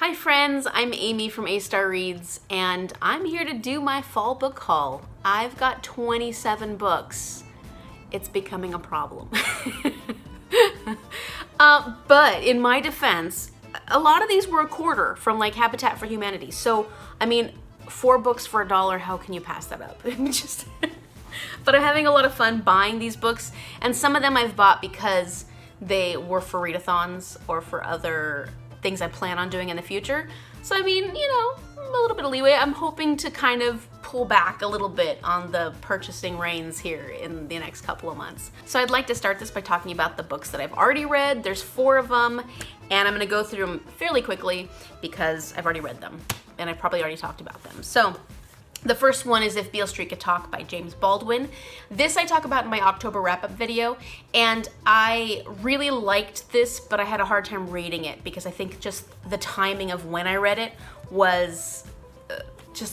Hi friends, I'm Amy from A Star Reads, and I'm here to do my fall book haul. I've got 27 books. It's becoming a problem. But in my defense, a lot of these were a quarter from like Habitat for Humanity. So, I mean, 4 books for $1, how can you pass that up? But I'm having a lot of fun buying these books, and some of them I've bought because they were for readathons or for other things I plan on doing in the future. So I mean, you know, a little bit of leeway. I'm hoping to kind of pull back a little bit on the purchasing reins here in the next couple of months. So I'd like to start this by talking about the books that I've already read. There's 4 of them, and I'm gonna go through them fairly quickly because I've already read them, and I've probably already talked about them. So the first one is If Beale Street Could Talk by James Baldwin. This I talk about in my October wrap-up video, and I really liked this, but I had a hard time reading it because I think just the timing of when I read it was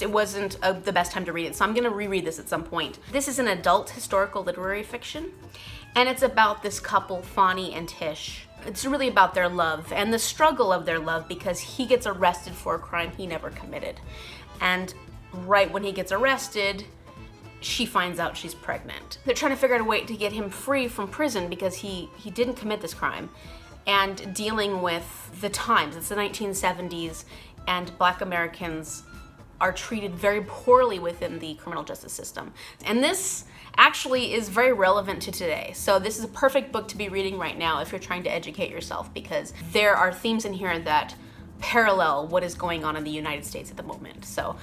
it wasn't the best time to read it, so I'm gonna reread this at some point. This is an adult historical literary fiction, and it's about this couple, Fonnie and Tish. It's really about their love and the struggle of their love because he gets arrested for a crime he never committed. And right when he gets arrested, she finds out she's pregnant. They're trying to figure out a way to get him free from prison because he didn't commit this crime, and dealing with the times. It's the 1970s, and Black Americans are treated very poorly within the criminal justice system. And this actually is very relevant to today. So this is a perfect book to be reading right now if you're trying to educate yourself, because there are themes in here that parallel what is going on in the United States at the moment. So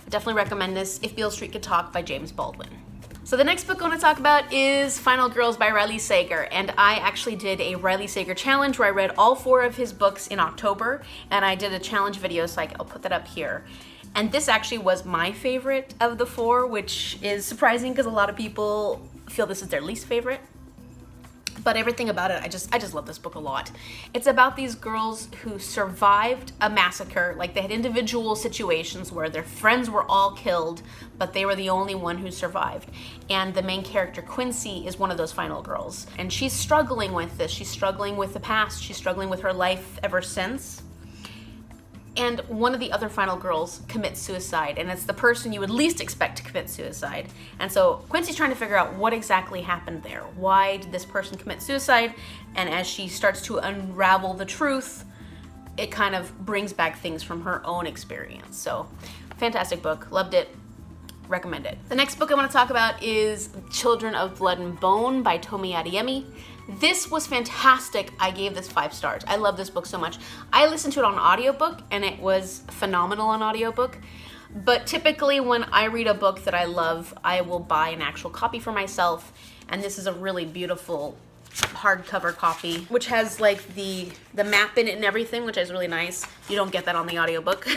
I definitely recommend this, If Beale Street Could Talk by James Baldwin. So the next book I want to talk about is Final Girls by Riley Sager, and I actually did a Riley Sager challenge where I read all 4 of his books in October, and I did a challenge video, so I'll put that up here. And this actually was my favorite of the 4, which is surprising because a lot of people feel this is their least favorite. But everything about it, I just love this book a lot. It's about these girls who survived a massacre. Like, they had individual situations where their friends were all killed, but they were the only one who survived. And the main character, Quincy, is one of those final girls. And she's struggling with this. She's struggling with the past. She's struggling with her life ever since. And one of the other final girls commits suicide, and it's the person you would least expect to commit suicide. And so Quincy's trying to figure out what exactly happened there. Why did this person commit suicide? And as she starts to unravel the truth, it kind of brings back things from her own experience. So, fantastic book, loved it, recommend it. The next book I want to talk about is Children of Blood and Bone by Tomi Adeyemi. This was fantastic. I gave this 5 stars. I love this book so much. I listened to it on audiobook, and it was phenomenal on audiobook. But typically when I read a book that I love, I will buy an actual copy for myself. And this is a really beautiful hardcover copy, which has like the map in it and everything, which is really nice. You don't get that on the audiobook.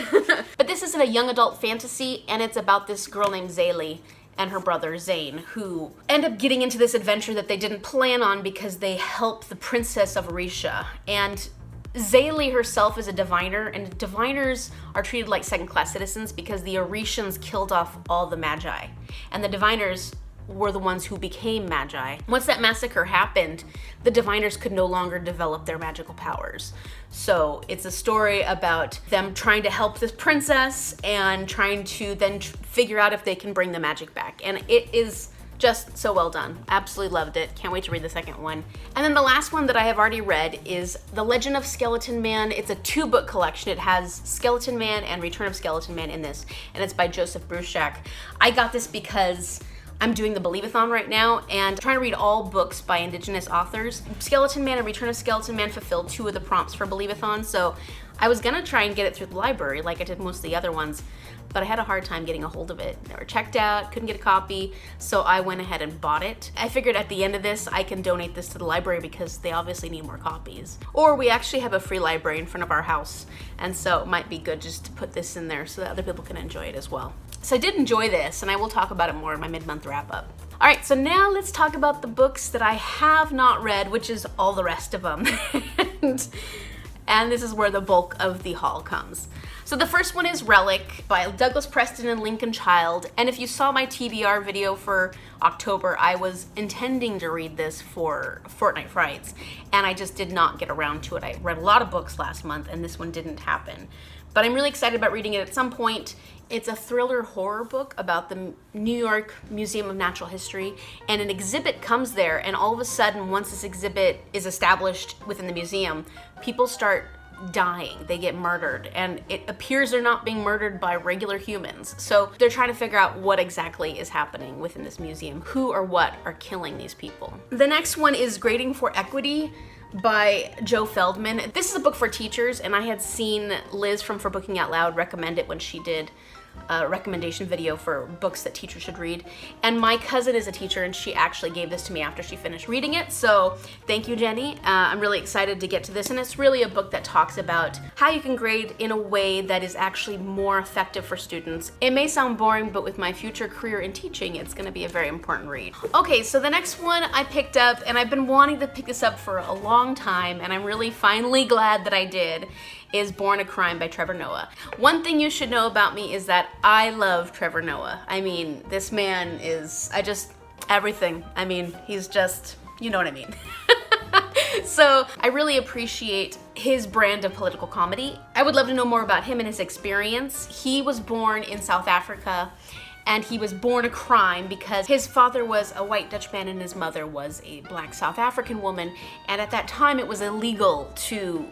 But this is a young adult fantasy, and it's about this girl named Zaylee and her brother Zane, who end up getting into this adventure that they didn't plan on because they help the princess of Orisha. And Zaylee herself is a diviner, and diviners are treated like second-class citizens because the Orishans killed off all the magi, and the diviners were the ones who became magi. Once that massacre happened, the diviners could no longer develop their magical powers. So it's a story about them trying to help this princess and trying to then figure out if they can bring the magic back. And it is just so well done. Absolutely loved it. Can't wait to read the second one. And then the last one that I have already read is The Legend of Skeleton Man. It's a 2-book collection. It has Skeleton Man and Return of Skeleton Man in this, and it's by Joseph Bruchac. I got this because I'm doing the Believe-a-thon right now and trying to read all books by Indigenous authors. Skeleton Man and Return of Skeleton Man fulfilled 2 of the prompts for Believe-a-thon, so I was gonna try and get it through the library like I did most of the other ones, but I had a hard time getting a hold of it. They were checked out, couldn't get a copy, so I went ahead and bought it. I figured at the end of this, I can donate this to the library because they obviously need more copies. Or we actually have a free library in front of our house, and so it might be good just to put this in there so that other people can enjoy it as well. So I did enjoy this, and I will talk about it more in my mid-month wrap-up. All right, so now let's talk about the books that I have not read, which is all the rest of them. and this is where the bulk of the haul comes. So the first one is Relic by Douglas Preston and Lincoln Child. And if you saw my TBR video for October, I was intending to read this for Fortnite Frights, and I just did not get around to it. I read a lot of books last month, and this one didn't happen. But I'm really excited about reading it at some point. It's a thriller horror book about the New York Museum of Natural History, and an exhibit comes there, and all of a sudden, once this exhibit is established within the museum, people start dying. They get murdered, and it appears they're not being murdered by regular humans. So they're trying to figure out what exactly is happening within this museum. Who or what are killing these people? The next one is Grading for Equity by Joe Feldman. This is a book for teachers, and I had seen Liz from For Booking Out Loud recommend it when she did a recommendation video for books that teachers should read. And my cousin is a teacher, and she actually gave this to me after she finished reading it. So thank you, Jenny. I'm really excited to get to this. And it's really a book that talks about how you can grade in a way that is actually more effective for students. It may sound boring, but with my future career in teaching, it's going to be a very important read. Okay, so the next one I picked up, and I've been wanting to pick this up for a long time, and I'm really finally glad that I did, is Born a Crime by Trevor Noah. One thing you should know about me is that I love Trevor Noah. I mean, this man is, everything. I mean, he's just, you know what I mean. So I really appreciate his brand of political comedy. I would love to know more about him and his experience. He was born in South Africa, and he was born a crime because his father was a white Dutch man and his mother was a black South African woman. And at that time, it was illegal to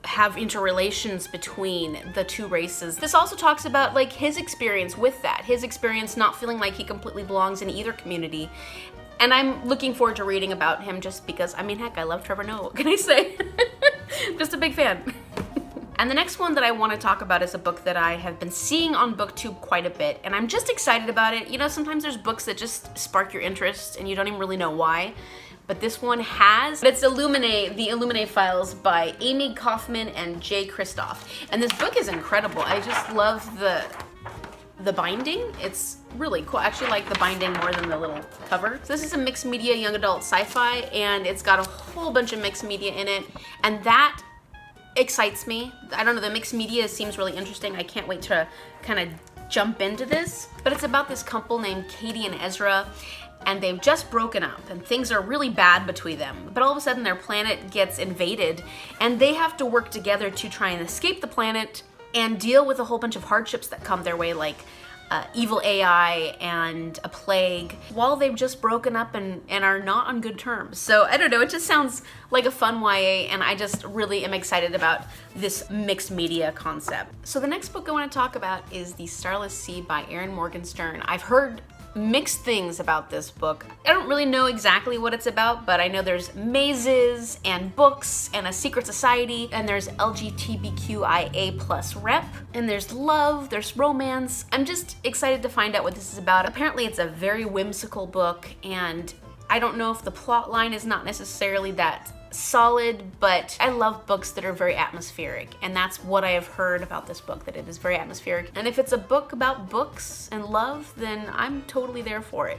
have interrelations between the two races. This also talks about like his experience with that, his experience not feeling like he completely belongs in either community. And I'm looking forward to reading about him just because, I mean, heck, I love Trevor Noah, what can I say? Just a big fan. And the next one that I want to talk about is a book that I have been seeing on BookTube quite a bit, and I'm just excited about it. You know, sometimes there's books that just spark your interest and you don't even really know why. But this one has. It's Illuminate, the Illuminate Files by Amy Kaufman and Jay Kristoff. And this book is incredible. I just love the binding. It's really cool. I actually like the binding more than the little cover. So this is a mixed media young adult sci-fi, and it's got a whole bunch of mixed media in it. And that excites me. I don't know, the mixed media seems really interesting. I can't wait to kind of jump into this. But it's about this couple named Katie and Ezra, and they've just broken up and things are really bad between them. But all of a sudden their planet gets invaded and they have to work together to try and escape the planet and deal with a whole bunch of hardships that come their way, like evil AI and a plague, while they've just broken up and are not on good terms. So I don't know, it just sounds like a fun YA, and I just really am excited about this mixed media concept. So the next book I want to talk about is The Starless Sea by Erin Morgenstern. I've heard mixed things about this book. I don't really know exactly what it's about, but I know there's mazes and books and a secret society, and there's LGBTQIA plus rep, and there's love, there's romance. I'm just excited to find out what this is about. Apparently it's a very whimsical book, and I don't know if the plot line is not necessarily that solid, but I love books that are very atmospheric, and that's what I have heard about this book, that it is very atmospheric. And if it's a book about books and love, then I'm totally there for it.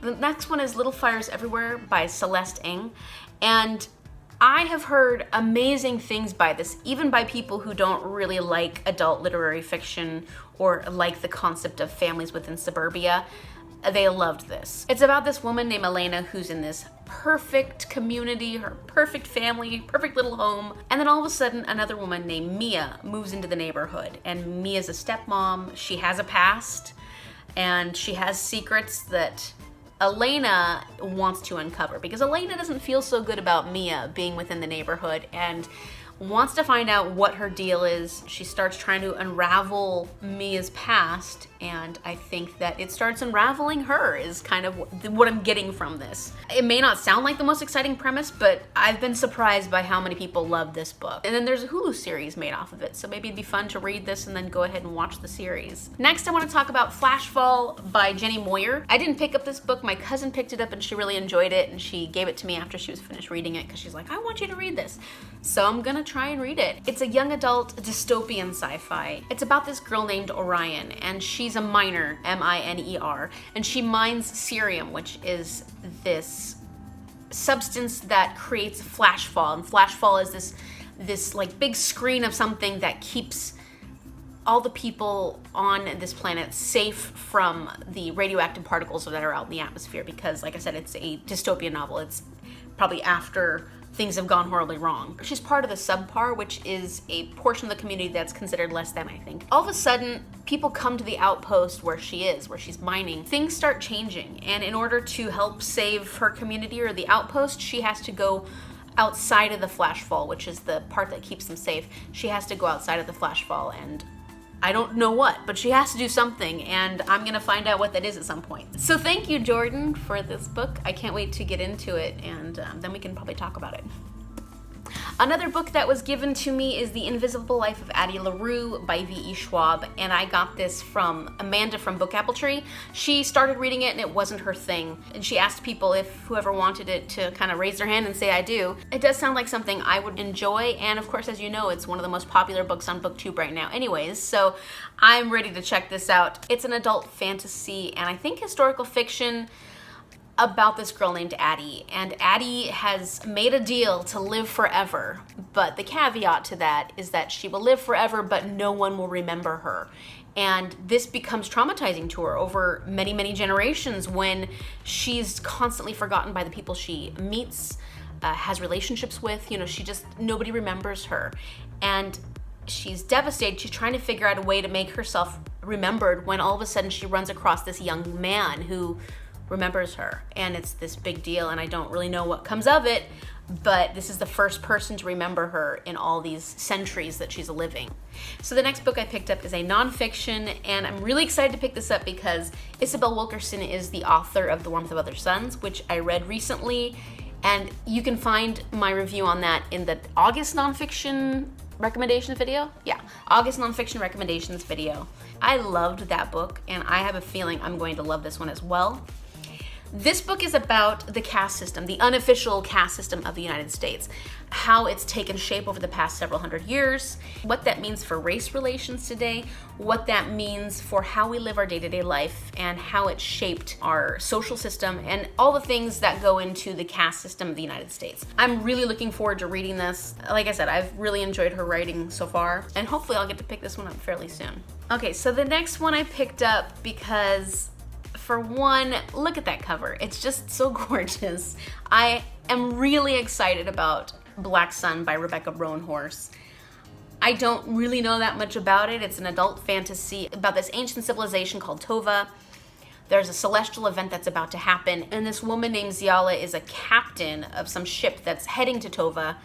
The next one is Little Fires Everywhere by Celeste Ng, and I have heard amazing things by this, even by people who don't really like adult literary fiction or like the concept of families within suburbia. They loved this. It's about this woman named Elena who's in this perfect community, her perfect family, perfect little home. And then all of a sudden, another woman named Mia moves into the neighborhood. And Mia's a stepmom. She has a past, and she has secrets that Elena wants to uncover, because Elena doesn't feel so good about Mia being within the neighborhood and wants to find out what her deal is. She starts trying to unravel Mia's past, and I think that it starts unraveling her is kind of what I'm getting from this. It may not sound like the most exciting premise, but I've been surprised by how many people love this book. And then there's a Hulu series made off of it, so maybe it'd be fun to read this and then go ahead and watch the series. Next, I want to talk about Flashfall by Jenny Moyer. I didn't pick up this book. My cousin picked it up and she really enjoyed it, and she gave it to me after she was finished reading it because she's like, I want you to read this. So I'm gonna try and read it. It's a young adult dystopian sci-fi. It's about this girl named Orion, and she's a miner, M-I-N-E-R, and she mines cerium, which is this substance that creates flashfall. And flashfall is this this like big screen of something that keeps all the people on this planet safe from the radioactive particles that are out in the atmosphere, because like I said, it's a dystopian novel. It's probably after things have gone horribly wrong. She's part of the subpar, which is a portion of the community that's considered less than, I think. All of a sudden, people come to the outpost where she is, where she's mining. Things start changing, and in order to help save her community or the outpost, she has to go outside of the Flashfall, which is the part that keeps them safe. She has to go outside of the Flashfall, and I don't know what, but she has to do something, and I'm gonna find out what that is at some point. So thank you, Jordan, for this book. I can't wait to get into it, and then we can probably talk about it. Another book that was given to me is The Invisible Life of Addie LaRue by V.E. Schwab, and I got this from Amanda from Bookappletree. She started reading it and it wasn't her thing, and she asked people if whoever wanted it to kind of raise their hand and say I do. It does sound like something I would enjoy, and of course, as you know, it's one of the most popular books on BookTube right now anyways, so I'm ready to check this out. It's an adult fantasy and I think historical fiction about this girl named Addie, and Addie has made a deal to live forever, but the caveat to that is that she will live forever but no one will remember her, and this becomes traumatizing to her over many, many generations when she's constantly forgotten by the people she meets, has relationships with. You know, nobody remembers her, and she's devastated. She's trying to figure out a way to make herself remembered when all of a sudden she runs across this young man who remembers her, and it's this big deal, and I don't really know what comes of it, but this is the first person to remember her in all these centuries that she's living. So the next book I picked up is a nonfiction, and I'm really excited to pick this up because Isabel Wilkerson is the author of The Warmth of Other Suns, which I read recently, and you can find my review on that in the August nonfiction recommendations video. Yeah, August nonfiction recommendations video. I loved that book, and I have a feeling I'm going to love this one as well. This book is about the caste system, the unofficial caste system of the United States, how it's taken shape over the past several hundred years, what that means for race relations today, what that means for how we live our day-to-day life, and how it shaped our social system, and all the things that go into the caste system of the United States. I'm really looking forward to reading this. Like I said, I've really enjoyed her writing so far, and hopefully I'll get to pick this one up fairly soon. Okay, so the next one I picked up because, for one, look at that cover. It's just so gorgeous. I am really excited about Black Sun by Rebecca Roanhorse. I don't really know that much about it. It's an adult fantasy about this ancient civilization called Tova. There's a celestial event that's about to happen, and this woman named Ziala is a captain of some ship that's heading to Tova.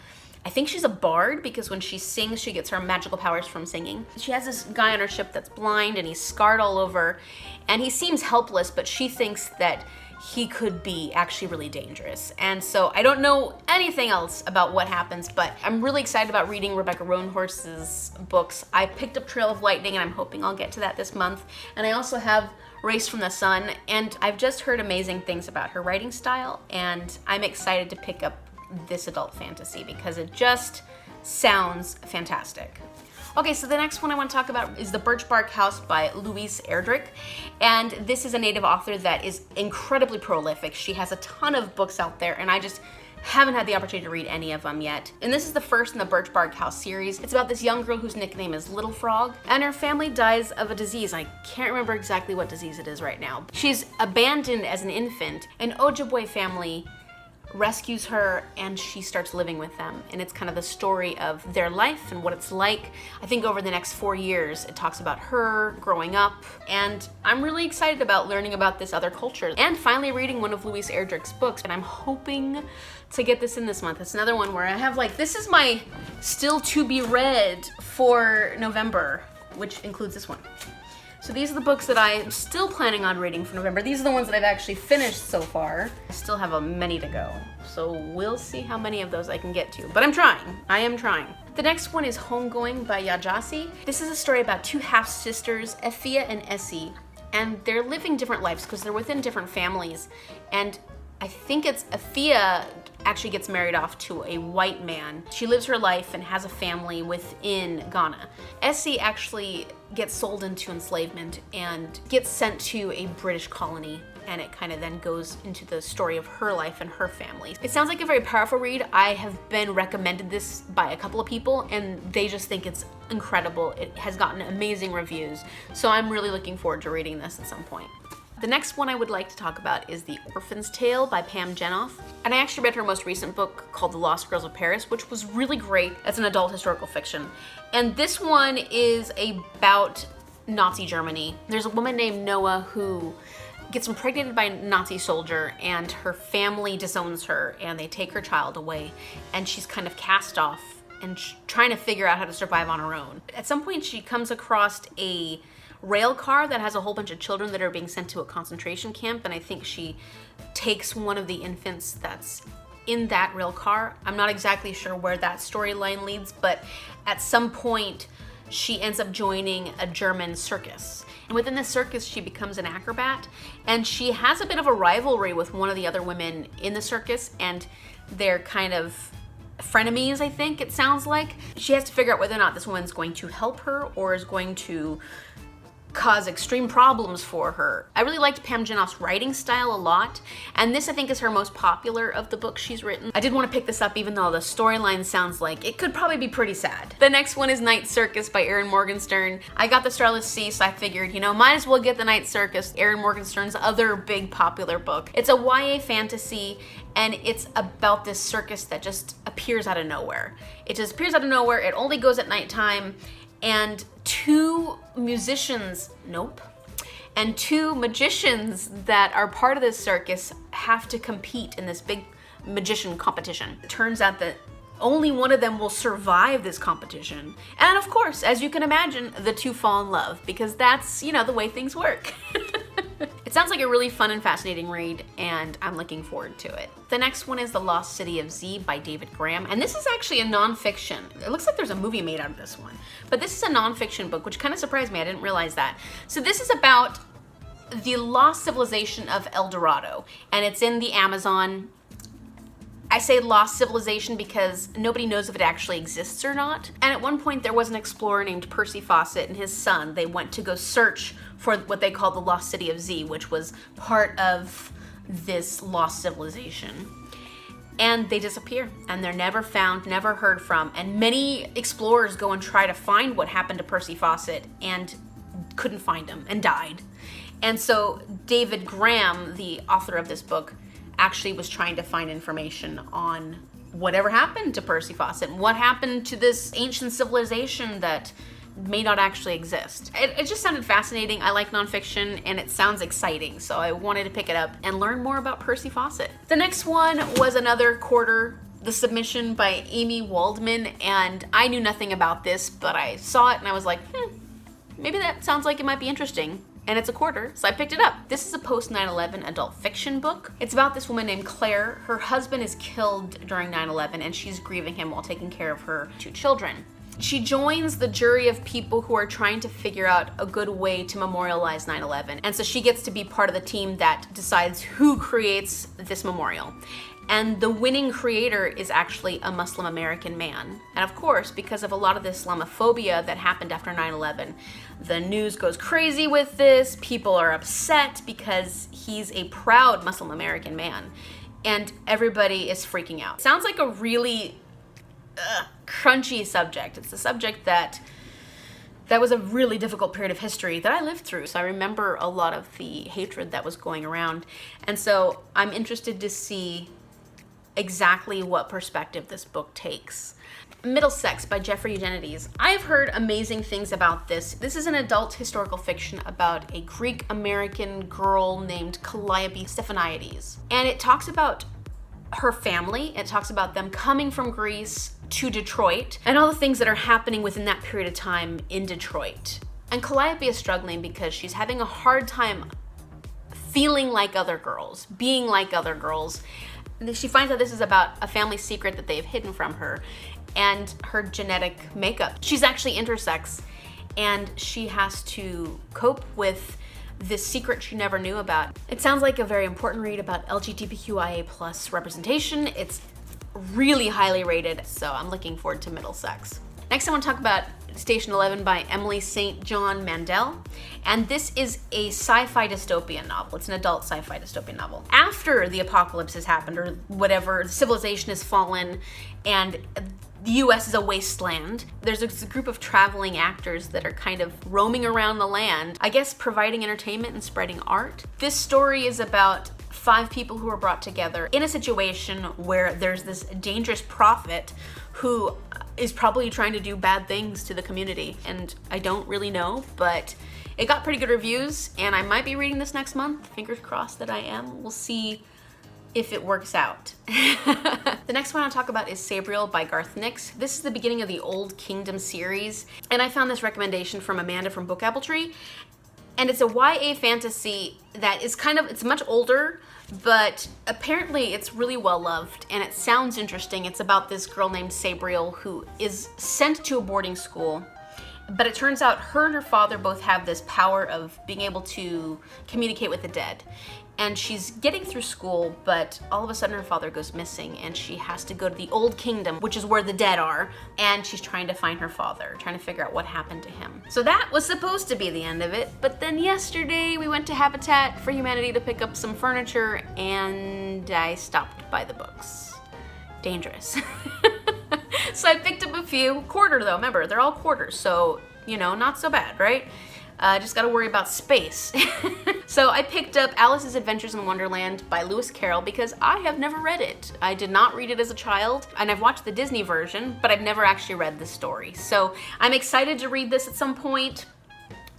I think she's a bard because when she sings, she gets her magical powers from singing. She has this guy on her ship that's blind and he's scarred all over, and he seems helpless, but she thinks that he could be actually really dangerous. And so I don't know anything else about what happens, but I'm really excited about reading Rebecca Roanhorse's books. I picked up Trail of Lightning, and I'm hoping I'll get to that this month. And I also have Race from the Sun, and I've just heard amazing things about her writing style, and I'm excited to pick up this adult fantasy because it just sounds fantastic. Okay, so the next one I want to talk about is The Birchbark House by Louise Erdrich, and this is a native author that is incredibly prolific. She has a ton of books out there, and I just haven't had the opportunity to read any of them yet. And this is the first in the Birchbark House series. It's about this young girl whose nickname is Little Frog, and her family dies of a disease. I can't remember exactly what disease it is right now. She's abandoned as an infant, and Ojibwe family rescues her, and she starts living with them, and it's kind of the story of their life and what it's like. I think over the next 4 years it talks about her growing up, and I'm really excited about learning about this other culture and finally reading one of Louise Erdrich's books, and I'm hoping to get this in this month. It's another one where I have this is my still to be read for November, which includes this one. So these are the books that I'm still planning on reading for November. These are the ones that I've actually finished so far. I still have many to go, so we'll see how many of those I can get to. But I'm trying. I am trying. The next one is Homegoing by Yajasi. This is a story about two half-sisters, Effia and Essie, and they're living different lives because they're within different families. And I think it's Effia actually gets married off to a white man. She lives her life and has a family within Ghana. Essie actually gets sold into enslavement and gets sent to a British colony and it kind of then goes into the story of her life and her family. It sounds like a very powerful read. I have been recommended this by a couple of people, and they just think it's incredible. It has gotten amazing reviews, so I'm really looking forward to reading this at some point. The next one I would like to talk about is The Orphan's Tale by Pam Jenoff. And I actually read her most recent book called The Lost Girls of Paris, which was really great as an adult historical fiction. And this one is about Nazi Germany. There's a woman named Noah who gets impregnated by a Nazi soldier, and her family disowns her and they take her child away, and she's kind of cast off and trying to figure out how to survive on her own. At some point she comes across a rail car that has a whole bunch of children that are being sent to a concentration camp, and I think she takes one of the infants that's in that rail car. I'm not exactly sure where that storyline leads, but at some point she ends up joining a German circus. And within the circus she becomes an acrobat, and she has a bit of a rivalry with one of the other women in the circus, and they're kind of frenemies, I think it sounds like. She has to figure out whether or not this woman's going to help her or is going to cause extreme problems for her. I really liked Pam Jenoff's writing style a lot, and this I think is her most popular of the books she's written. I did want to pick this up even though the storyline sounds like it could probably be pretty sad. The next one is Night Circus by Erin Morgenstern. I got the Starless Sea, so I figured, you know, might as well get the Night Circus, Erin Morgenstern's other big popular book. It's a YA fantasy, and it's about this circus that just appears out of nowhere. It just appears out of nowhere, it only goes at nighttime, and two magicians that are part of this circus have to compete in this big magician competition. It turns out that only one of them will survive this competition. And of course, as you can imagine, the two fall in love, because that's, you know, the way things work. It sounds like a really fun and fascinating read, and I'm looking forward to it. The next one is The Lost City of Z by David Graham, and this is actually a nonfiction. It looks like there's a movie made out of this one, but this is a nonfiction book, which kind of surprised me. I didn't realize that. So this is about the lost civilization of El Dorado, and it's in the Amazon. I say lost civilization because nobody knows if it actually exists or not. And at one point there was an explorer named Percy Fawcett and his son. They went to go search for what they called the Lost City of Z, which was part of this lost civilization. And they disappear, and they're never found, never heard from. And many explorers go and try to find what happened to Percy Fawcett and couldn't find him and died. And so David Graham, the author of this book, actually was trying to find information on whatever happened to Percy Fawcett and what happened to this ancient civilization that may not actually exist. It just sounded fascinating. I like nonfiction and it sounds exciting, so I wanted to pick it up and learn more about Percy Fawcett. The next one was another quarter, The Submission by Amy Waldman, and I knew nothing about this, but I saw it and I was like, maybe that sounds like it might be interesting. And it's a quarter, so I picked it up. This is a post 9/11 adult fiction book. It's about this woman named Claire. Her husband is killed during 9/11 and she's grieving him while taking care of her two children. She joins the jury of people who are trying to figure out a good way to memorialize 9/11. And so she gets to be part of the team that decides who creates this memorial. And the winning creator is actually a Muslim American man. And of course, because of a lot of the Islamophobia that happened after 9/11, the news goes crazy with this. People are upset because he's a proud Muslim American man. And everybody is freaking out. Sounds like a really crunchy subject. It's a subject that was a really difficult period of history that I lived through. So I remember a lot of the hatred that was going around. And so I'm interested to see exactly what perspective this book takes. Middlesex by Jeffrey Eugenides. I've heard amazing things about this. This is an adult historical fiction about a Greek-American girl named Calliope Stephaniades. And it talks about her family. It talks about them coming from Greece to Detroit and all the things that are happening within that period of time in Detroit. And Calliope is struggling because she's having a hard time feeling like other girls, being like other girls. She finds out this is about a family secret that they've hidden from her and her genetic makeup. She's actually intersex, and she has to cope with this secret she never knew about. It sounds like a very important read about LGBTQIA+ representation. It's really highly rated, so I'm looking forward to Middlesex. Next I want to talk about Station 11 by Emily St. John Mandel. And this is a sci-fi dystopian novel. It's an adult sci-fi dystopian novel. After the apocalypse has happened, or whatever, civilization has fallen, and the US is a wasteland. There's a group of traveling actors that are kind of roaming around the land, I guess providing entertainment and spreading art. This story is about 5 people who are brought together in a situation where there's this dangerous prophet who is probably trying to do bad things to the community. And I don't really know, but it got pretty good reviews, and I might be reading this next month. Fingers crossed that I am. We'll see if it works out. The next one I'll talk about is Sabrel by Garth Nix. This is the beginning of the Old Kingdom series, and I found this recommendation from Amanda from Bookappletree, and it's a YA fantasy that is it's much older, but apparently it's really well loved, and it sounds interesting. It's about this girl named Sabrel who is sent to a boarding school, but it turns out her and her father both have this power of being able to communicate with the dead. And she's getting through school, but all of a sudden her father goes missing, and she has to go to the Old Kingdom, which is where the dead are, and she's trying to find her father, trying to figure out what happened to him. So that was supposed to be the end of it, but then yesterday we went to Habitat for Humanity to pick up some furniture, and I stopped by the books. Dangerous. So I picked up a few. Quarter though, remember, they're all quarters, so, not so bad, right? Just gotta worry about space. So I picked up Alice's Adventures in Wonderland by Lewis Carroll because I have never read it. I did not read it as a child, and I've watched the Disney version, but I've never actually read the story. So I'm excited to read this at some point.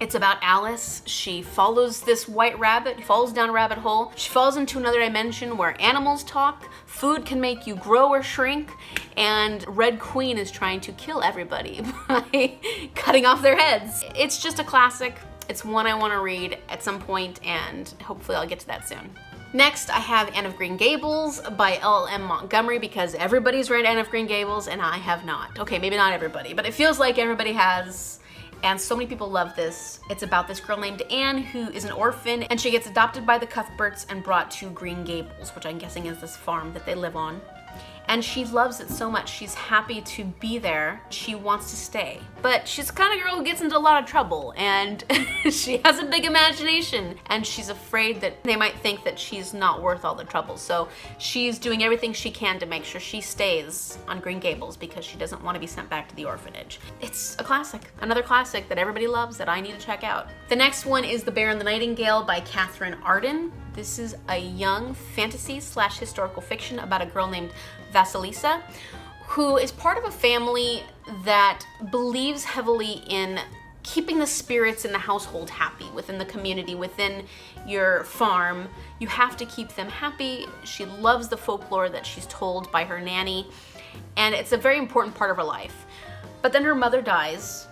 It's about Alice. She follows this white rabbit, falls down a rabbit hole. She falls into another dimension where animals talk, food can make you grow or shrink, and Red Queen is trying to kill everybody by cutting off their heads. It's just a classic. It's one I want to read at some point, and hopefully I'll get to that soon. Next, I have Anne of Green Gables by L.M. Montgomery because everybody's read Anne of Green Gables and I have not. Okay, maybe not everybody, but it feels like everybody has. And so many people love this. It's about this girl named Anne who is an orphan, and she gets adopted by the Cuthberts and brought to Green Gables, which I'm guessing is this farm that they live on. And she loves it so much. She's happy to be there. She wants to stay. But she's the kind of girl who gets into a lot of trouble, and she has a big imagination, and she's afraid that they might think that she's not worth all the trouble. So she's doing everything she can to make sure she stays on Green Gables because she doesn't want to be sent back to the orphanage. It's a classic, another classic that everybody loves that I need to check out. The next one is The Bear and the Nightingale by Catherine Arden. This is a young fantasy / historical fiction about a girl named Vasilisa, who is part of a family that believes heavily in keeping the spirits in the household happy, within the community, within your farm. You have to keep them happy. She loves the folklore that she's told by her nanny, and it's a very important part of her life. But then her mother dies,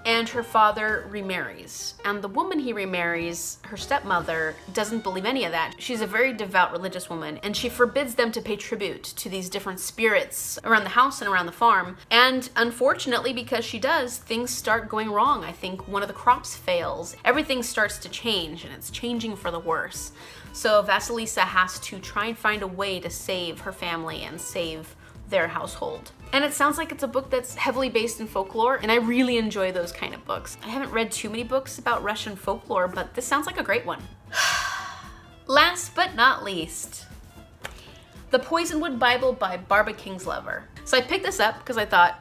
and her father remarries. And the woman he remarries, her stepmother, doesn't believe any of that. She's a very devout religious woman, and she forbids them to pay tribute to these different spirits around the house and around the farm. And unfortunately, because she does, things start going wrong. I think one of the crops fails. Everything starts to change, and it's changing for the worse. So Vasilisa has to try and find a way to save her family and save their household. And it sounds like it's a book that's heavily based in folklore, and I really enjoy those kind of books. I haven't read too many books about Russian folklore, but this sounds like a great one. Last but not least, The Poisonwood Bible by Barbara Kingslover. So I picked this up because I thought,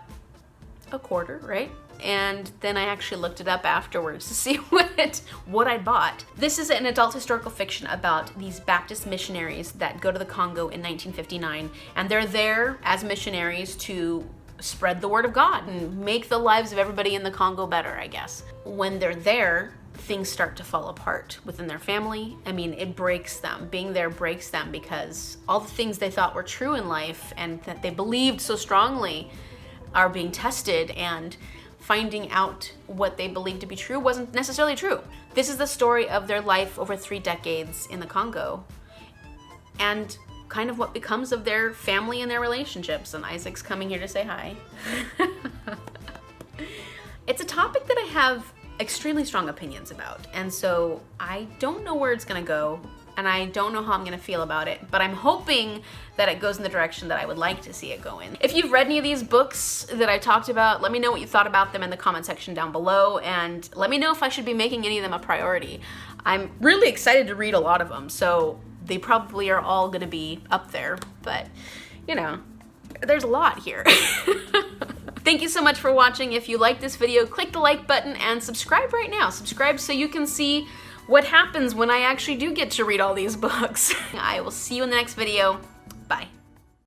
a quarter, right? And then I actually looked it up afterwards to see what I bought. This is an adult historical fiction about these Baptist missionaries that go to the Congo in 1959, and they're there as missionaries to spread the word of God and make the lives of everybody in the Congo better, I guess. When they're there, things start to fall apart within their family. I mean, it breaks them. Being there breaks them because all the things they thought were true in life and that they believed so strongly are being tested, and finding out what they believed to be true wasn't necessarily true. This is the story of their life over 3 decades in the Congo, and kind of what becomes of their family and their relationships. And Isaac's coming here to say hi. It's a topic that I have extremely strong opinions about, and so I don't know where it's gonna go. and I don't know how I'm gonna feel about it, but I'm hoping that it goes in the direction that I would like to see it go in. If you've read any of these books that I talked about, let me know what you thought about them in the comment section down below, and let me know if I should be making any of them a priority. I'm really excited to read a lot of them, so they probably are all gonna be up there, but you know, there's a lot here. Thank you so much for watching. If you like this video, click the like button and subscribe right now. Subscribe so you can see what happens when I actually do get to read all these books. I will see you in the next video.